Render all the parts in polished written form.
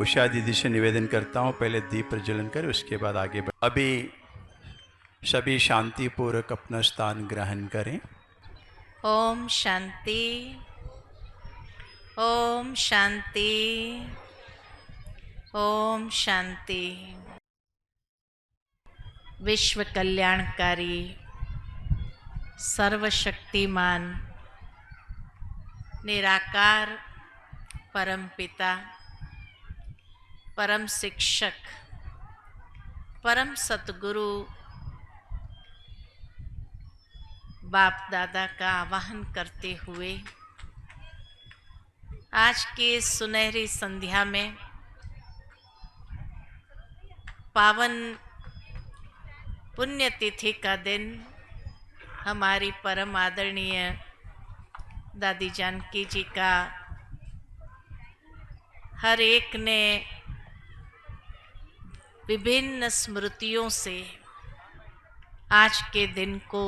उषा दीदी से निवेदन करता हूँ, पहले दीप प्रज्वलन कर, उसके बाद आगे बढ़। अभी सभी शांतिपूर्वक अपना स्थान ग्रहण करें। ओम शांति, ओम शांति, ओम शांति। विश्व कल्याणकारी सर्वशक्तिमान निराकार परम पिता, परम शिक्षक, परम सतगुरु बाप दादा का आवाहन करते हुए आज की सुनहरी संध्या में पावन पुण्यतिथि का दिन हमारी परम आदरणीय दादी जानकी जी का हर एक ने विभिन्न स्मृतियों से आज के दिन को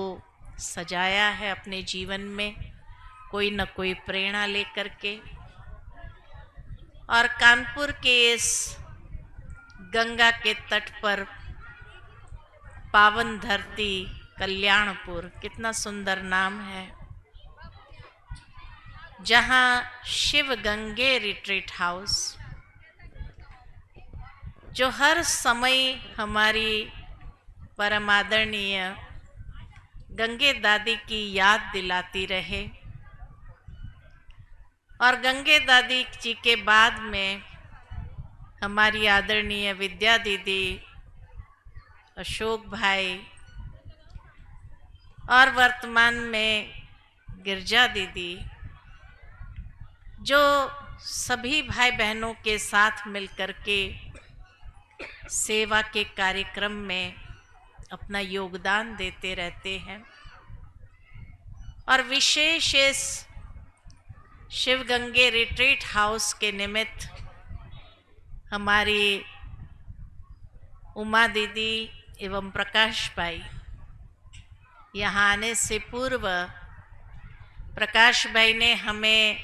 सजाया है अपने जीवन में, कोई न कोई प्रेरणा लेकर के। और कानपुर के इस गंगा के तट पर पावन धरती कल्याणपुर, कितना सुंदर नाम है, जहाँ शिव गंगे रिट्रीट हाउस, जो हर समय हमारी परम आदरणीय गंगे दादी की याद दिलाती रहे। और गंगे दादी जी के बाद में हमारी आदरणीय विद्या दीदी, अशोक भाई और वर्तमान में गिरजा दीदी, जो सभी भाई बहनों के साथ मिलकर के सेवा के कार्यक्रम में अपना योगदान देते रहते हैं। और विशेष इस शिव गंगे रिट्रीट हाउस के निमित्त हमारी उमा दीदी एवं प्रकाश भाई यहाँ आने से पूर्व प्रकाश भाई ने हमें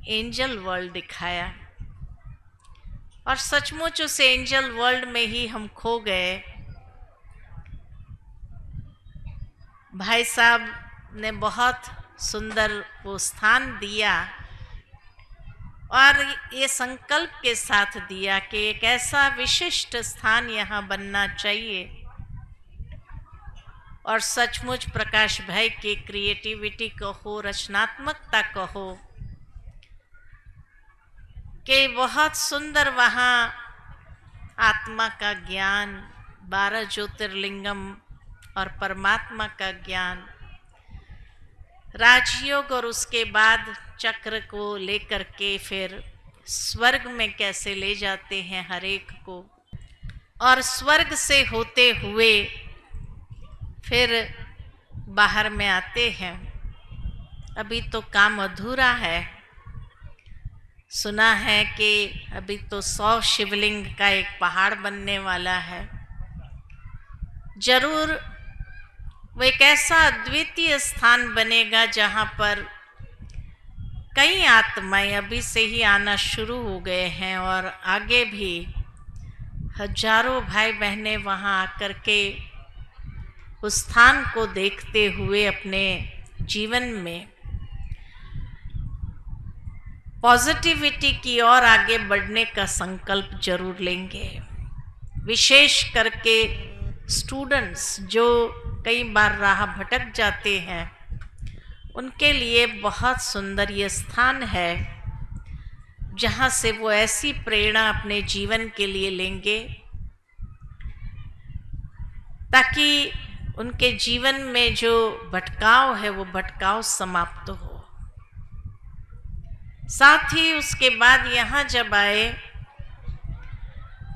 एंजल वर्ल्ड दिखाया और सचमुच उस एंजल वर्ल्ड में ही हम खो गए। भाई साहब ने बहुत सुंदर वो स्थान दिया और ये संकल्प के साथ दिया कि एक ऐसा विशिष्ट स्थान यहाँ बनना चाहिए। और सचमुच प्रकाश भाई की क्रिएटिविटी कहो, रचनात्मकता कहो, कि बहुत सुंदर वहाँ आत्मा का ज्ञान, 12 ज्योतिर्लिंगम और परमात्मा का ज्ञान, राजयोग, और उसके बाद चक्र को लेकर के फिर स्वर्ग में कैसे ले जाते हैं हर एक को, और स्वर्ग से होते हुए फिर बाहर में आते हैं। अभी तो काम अधूरा है। सुना है कि अभी तो 100 शिवलिंग का एक पहाड़ बनने वाला है। जरूर वो एक ऐसा अद्वितीय स्थान बनेगा जहाँ पर कई आत्माएं अभी से ही आना शुरू हो गए हैं और आगे भी हजारों भाई बहनें वहाँ आकर के उस स्थान को देखते हुए अपने जीवन में पॉजिटिविटी की ओर आगे बढ़ने का संकल्प जरूर लेंगे। विशेष करके स्टूडेंट्स जो कई बार राह भटक जाते हैं, उनके लिए बहुत सुंदर ये स्थान है जहाँ से वो ऐसी प्रेरणा अपने जीवन के लिए लेंगे ताकि उनके जीवन में जो भटकाव है वो भटकाव समाप्त हो। साथ ही उसके बाद यहाँ जब आए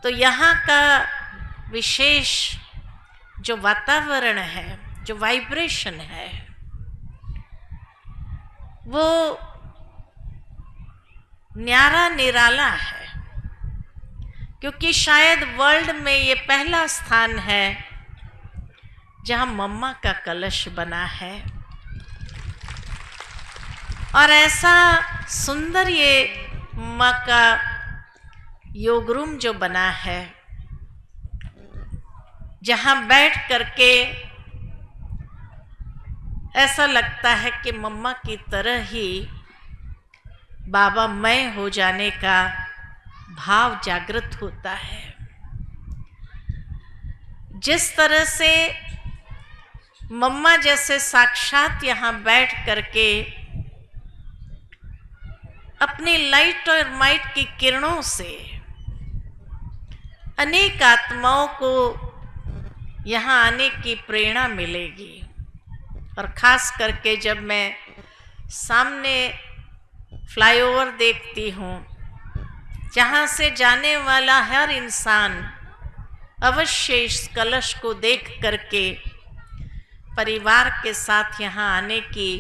तो यहाँ का विशेष जो वातावरण है, जो वाइब्रेशन है, वो न्यारा निराला है, क्योंकि शायद वर्ल्ड में ये पहला स्थान है जहाँ मम्मा का कलश बना है। और ऐसा सुंदर ये मम्मा का योग रूम जो बना है, जहां बैठ करके ऐसा लगता है कि मम्मा की तरह ही बाबा मैं हो जाने का भाव जागृत होता है। जिस तरह से मम्मा जैसे साक्षात यहाँ बैठ करके अपनी लाइट और माइट की किरणों से अनेक आत्माओं को यहाँ आने की प्रेरणा मिलेगी। और खास करके जब मैं सामने फ्लाईओवर देखती हूँ, जहाँ से जाने वाला हर इंसान अवश्य इस कलश को देख करके परिवार के साथ यहाँ आने की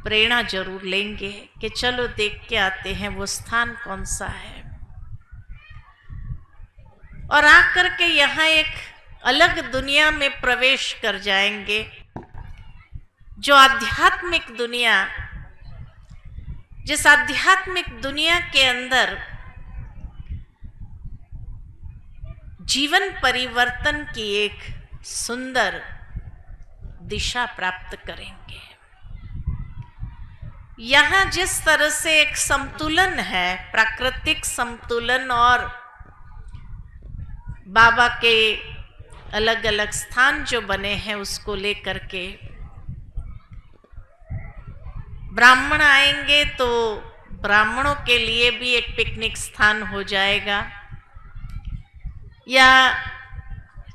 प्रेरणा जरूर लेंगे कि चलो देख के आते हैं वो स्थान कौन सा है। और आकर के यहाँ एक अलग दुनिया में प्रवेश कर जाएंगे, जो आध्यात्मिक दुनिया, जिस आध्यात्मिक दुनिया के अंदर जीवन परिवर्तन की एक सुंदर दिशा प्राप्त करेंगे। यहाँ जिस तरह से एक संतुलन है, प्राकृतिक संतुलन और बाबा के अलग अलग स्थान जो बने हैं उसको लेकर के ब्राह्मण आएंगे तो ब्राह्मणों के लिए भी एक पिकनिक स्थान हो जाएगा। या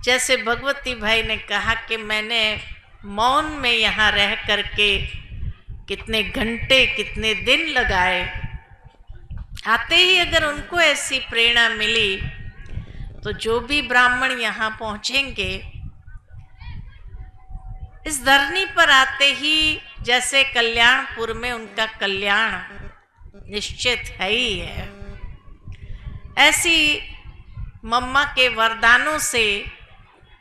जैसे भगवती भाई ने कहा कि मैंने मौन में यहाँ रह करके कितने घंटे कितने दिन लगाए, आते ही अगर उनको ऐसी प्रेरणा मिली तो जो भी ब्राह्मण यहाँ पहुँचेंगे इस धरनी पर आते ही जैसे कल्याणपुर में उनका कल्याण निश्चित है ही है, ऐसी मम्मा के वरदानों से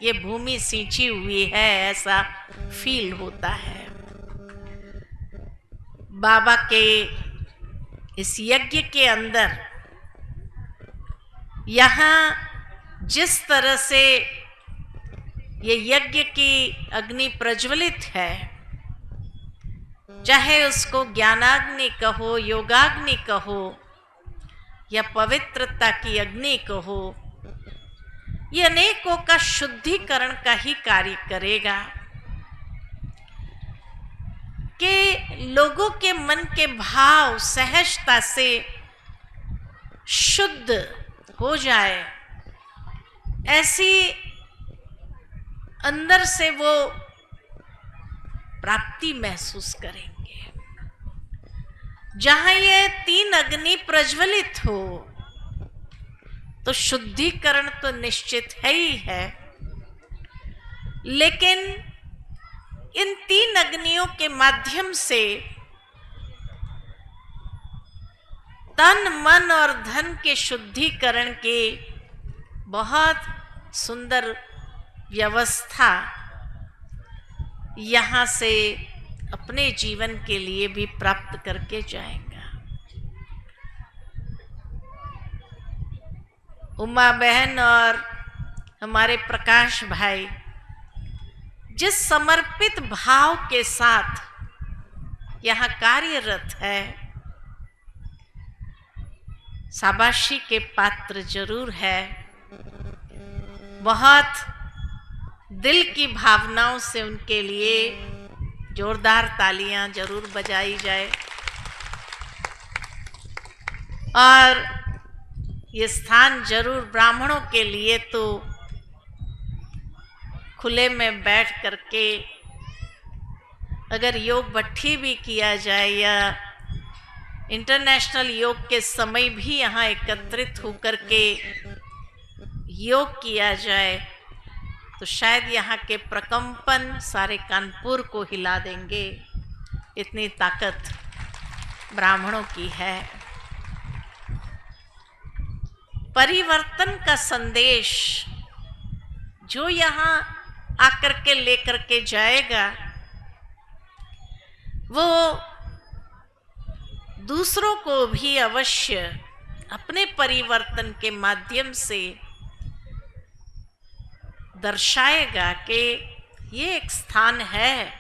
ये भूमि सींची हुई है, ऐसा फील होता है। बाबा के इस यज्ञ के अंदर यहाँ जिस तरह से ये यज्ञ की अग्नि प्रज्वलित है, चाहे उसको ज्ञानाग्नि कहो, योगाग्नि कहो या पवित्रता की अग्नि कहो, ये अनेकों का शुद्धिकरण का ही कार्य करेगा कि लोगों के मन के भाव सहजता से शुद्ध हो जाए, ऐसी अंदर से वो प्राप्ति महसूस करेंगे। जहां ये तीन अग्नि प्रज्वलित हो तो शुद्धिकरण तो निश्चित है ही है, लेकिन इन तीन अग्नियों के माध्यम से तन मन और धन के शुद्धिकरण के बहुत सुंदर व्यवस्था यहाँ से अपने जीवन के लिए भी प्राप्त करके जाएगा। उमा बहन और हमारे प्रकाश भाई जिस समर्पित भाव के साथ यहाँ कार्यरत है, शाबाशी के पात्र जरूर है। बहुत दिल की भावनाओं से उनके लिए जोरदार तालियां जरूर बजाई जाए। और ये स्थान जरूर ब्राह्मणों के लिए तो खुले में बैठ करके अगर योग भट्ठी भी किया जाए या इंटरनेशनल योग के समय भी यहाँ एकत्रित होकर के योग किया जाए तो शायद यहाँ के प्रकंपन सारे कानपुर को हिला देंगे, इतनी ताकत ब्राह्मणों की है। परिवर्तन का संदेश जो यहाँ आकर के लेकर के जाएगा वो दूसरों को भी अवश्य अपने परिवर्तन के माध्यम से दर्शाएगा कि ये एक स्थान है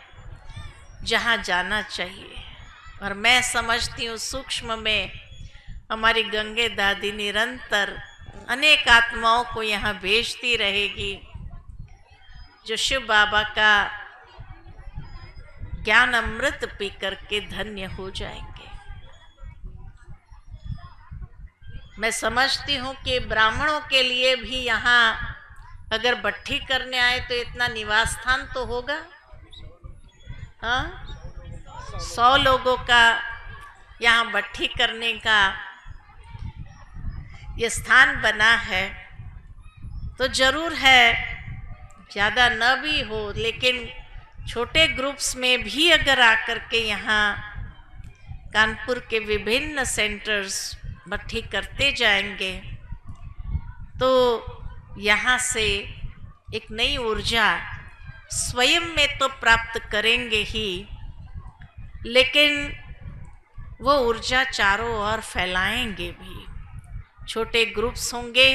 जहाँ जाना चाहिए। और मैं समझती हूँ सूक्ष्म में हमारी गंगे दादी निरंतर अनेक आत्माओं को यहाँ भेजती रहेगी, जो शिव बाबा का ज्ञान अमृत पी करके धन्य हो जाएंगे। मैं समझती हूँ कि ब्राह्मणों के लिए भी यहाँ अगर भट्ठी करने आए तो इतना निवास स्थान तो होगा। हाँ, 100 लोगों का यहाँ भट्ठी करने का ये स्थान बना है, तो जरूर है ज़्यादा न भी हो, लेकिन छोटे ग्रुप्स में भी अगर आकर के यहाँ कानपुर के विभिन्न सेंटर्स भट्ठी करते जाएंगे तो यहाँ से एक नई ऊर्जा स्वयं में तो प्राप्त करेंगे ही, लेकिन वो ऊर्जा चारों ओर फैलाएंगे भी। छोटे ग्रुप्स होंगे,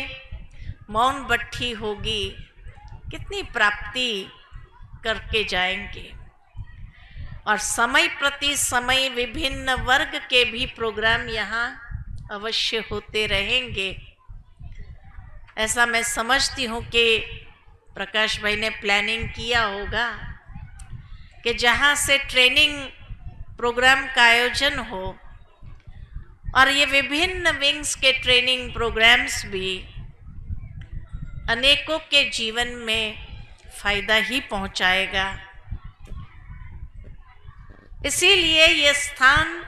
मौन भट्ठी होगी, कितनी प्राप्ति करके जाएंगे। और समय प्रति समय विभिन्न वर्ग के भी प्रोग्राम यहाँ अवश्य होते रहेंगे। ऐसा मैं समझती हूँ कि प्रकाश भाई ने प्लानिंग किया होगा कि जहाँ से ट्रेनिंग प्रोग्राम का आयोजन हो, और ये विभिन्न विंग्स के ट्रेनिंग प्रोग्राम्स भी अनेकों के जीवन में फायदा ही पहुंचाएगा। इसीलिए ये स्थान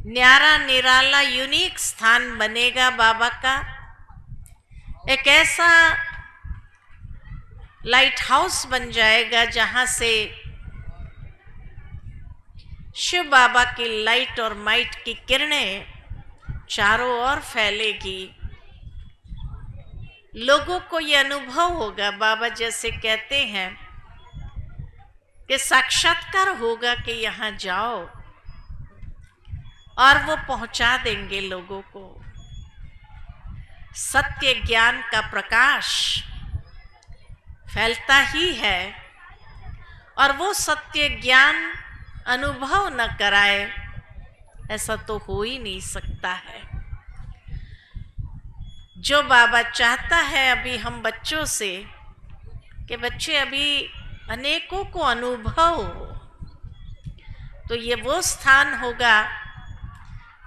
न्यारा निराला यूनिक स्थान बनेगा बाबा का, एक ऐसा लाइट हाउस बन जाएगा जहां से शिव बाबा की लाइट और माइट की किरणें चारों ओर फैलेगी। लोगों को ये अनुभव होगा, बाबा जैसे कहते हैं कि साक्षात्कार होगा कि यहाँ जाओ, और वो पहुंचा देंगे लोगों को। सत्य ज्ञान का प्रकाश फैलता ही है, और वो सत्य ज्ञान अनुभव न कराए ऐसा तो हो ही नहीं सकता है। जो बाबा चाहता है अभी हम बच्चों से कि बच्चे अभी अनेकों को अनुभव हो, तो ये वो स्थान होगा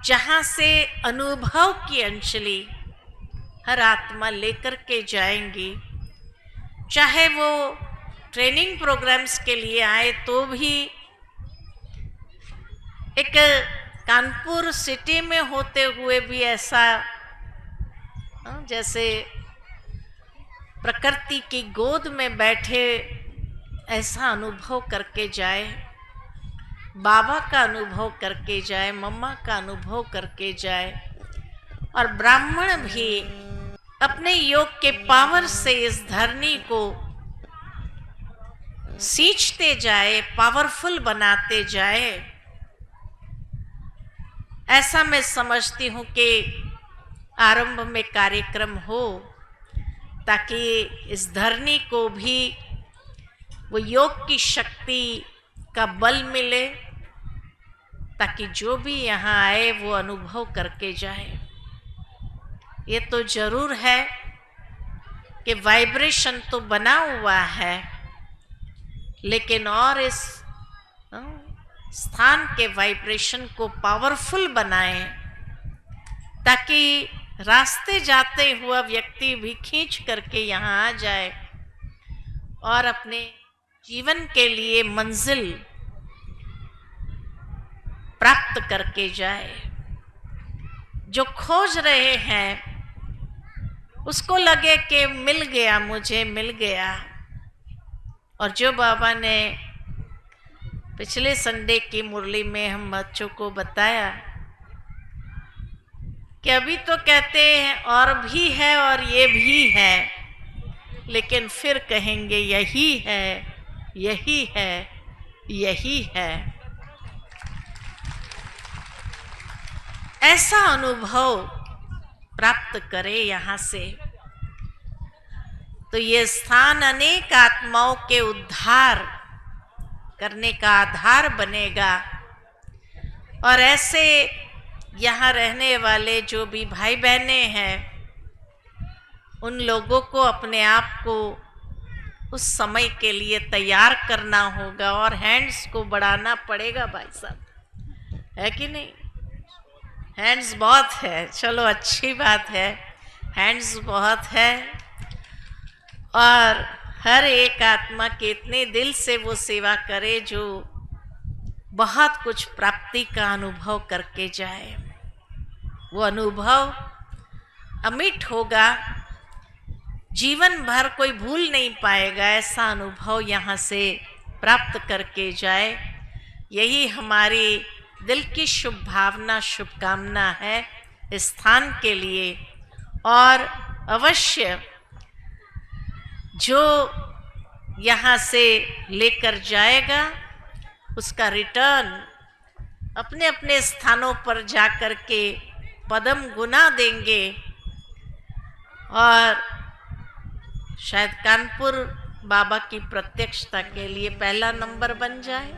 जहाँ से अनुभव की अंजलि हर आत्मा लेकर के जाएंगी। चाहे वो ट्रेनिंग प्रोग्राम्स के लिए आए तो भी एक कानपुर सिटी में होते हुए भी ऐसा जैसे प्रकृति की गोद में बैठे ऐसा अनुभव करके जाए, बाबा का अनुभव करके जाए, मम्मा का अनुभव करके जाए, और ब्राह्मण भी अपने योग के पावर से इस धरनी को सींचते जाए, पावरफुल बनाते जाए। ऐसा मैं समझती हूँ कि आरंभ में कार्यक्रम हो, ताकि इस धरनी को भी वो योग की शक्ति का बल मिले, ताकि जो भी यहाँ आए वो अनुभव करके जाए। ये तो जरूर है कि वाइब्रेशन तो बना हुआ है, लेकिन और इस स्थान के वाइब्रेशन को पावरफुल बनाएं, ताकि रास्ते जाते हुआ व्यक्ति भी खींच करके यहाँ आ जाए और अपने जीवन के लिए मंजिल प्राप्त करके जाए। जो खोज रहे हैं उसको लगे कि मिल गया, मुझे मिल गया। और जो बाबा ने पिछले संडे की मुरली में हम बच्चों को बताया कि अभी तो कहते हैं और भी है और ये भी है, लेकिन फिर कहेंगे यही है, यही है, यही है। ऐसा अनुभव प्राप्त करे यहाँ से। तो ये स्थान अनेक आत्माओं के उद्धार करने का आधार बनेगा। और ऐसे यहाँ रहने वाले जो भी भाई बहने हैं, उन लोगों को अपने आप को उस समय के लिए तैयार करना होगा और हैंड्स को बढ़ाना पड़ेगा भाई साहब, है कि नहीं? हैंड्स बहुत है, चलो अच्छी बात है, हैंड्स बहुत है। और हर एक आत्मा के इतने दिल से वो सेवा करे जो बहुत कुछ प्राप्ति का अनुभव करके जाए। वो अनुभव अमिट होगा, जीवन भर कोई भूल नहीं पाएगा। ऐसा अनुभव यहाँ से प्राप्त करके जाए, यही हमारी दिल की शुभ भावना, शुभकामना है इस स्थान के लिए। और अवश्य जो यहाँ से लेकर जाएगा उसका रिटर्न अपने अपने स्थानों पर जाकर के पदम गुना देंगे। और शायद कानपुर बाबा की प्रत्यक्षता के लिए पहला नंबर बन जाए।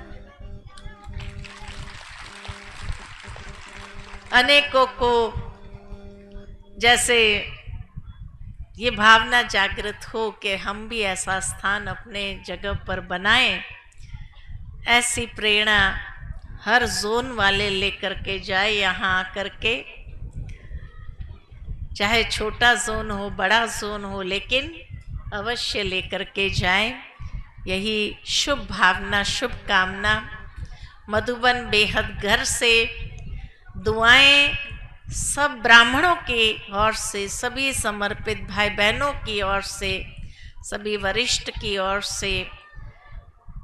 अनेकों को जैसे ये भावना जागृत हो कि हम भी ऐसा स्थान अपने जगह पर बनाएं, ऐसी प्रेरणा हर जोन वाले लेकर के जाए यहाँ आकर के। चाहे छोटा जोन हो, बड़ा जोन हो, लेकिन अवश्य लेकर के जाएं। यही शुभ भावना, शुभ कामना मधुबन बेहद घर से दुआएं सब ब्राह्मणों की ओर से, सभी समर्पित भाई बहनों की ओर से, सभी वरिष्ठ की ओर से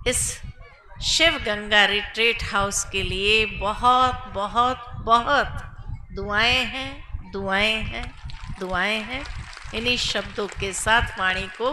इस शिव गंगा रिट्रीट हाउस के लिए बहुत बहुत बहुत दुआएं हैं, दुआएं हैं, दुआएं हैं। इन्हीं शब्दों के साथ वाणी को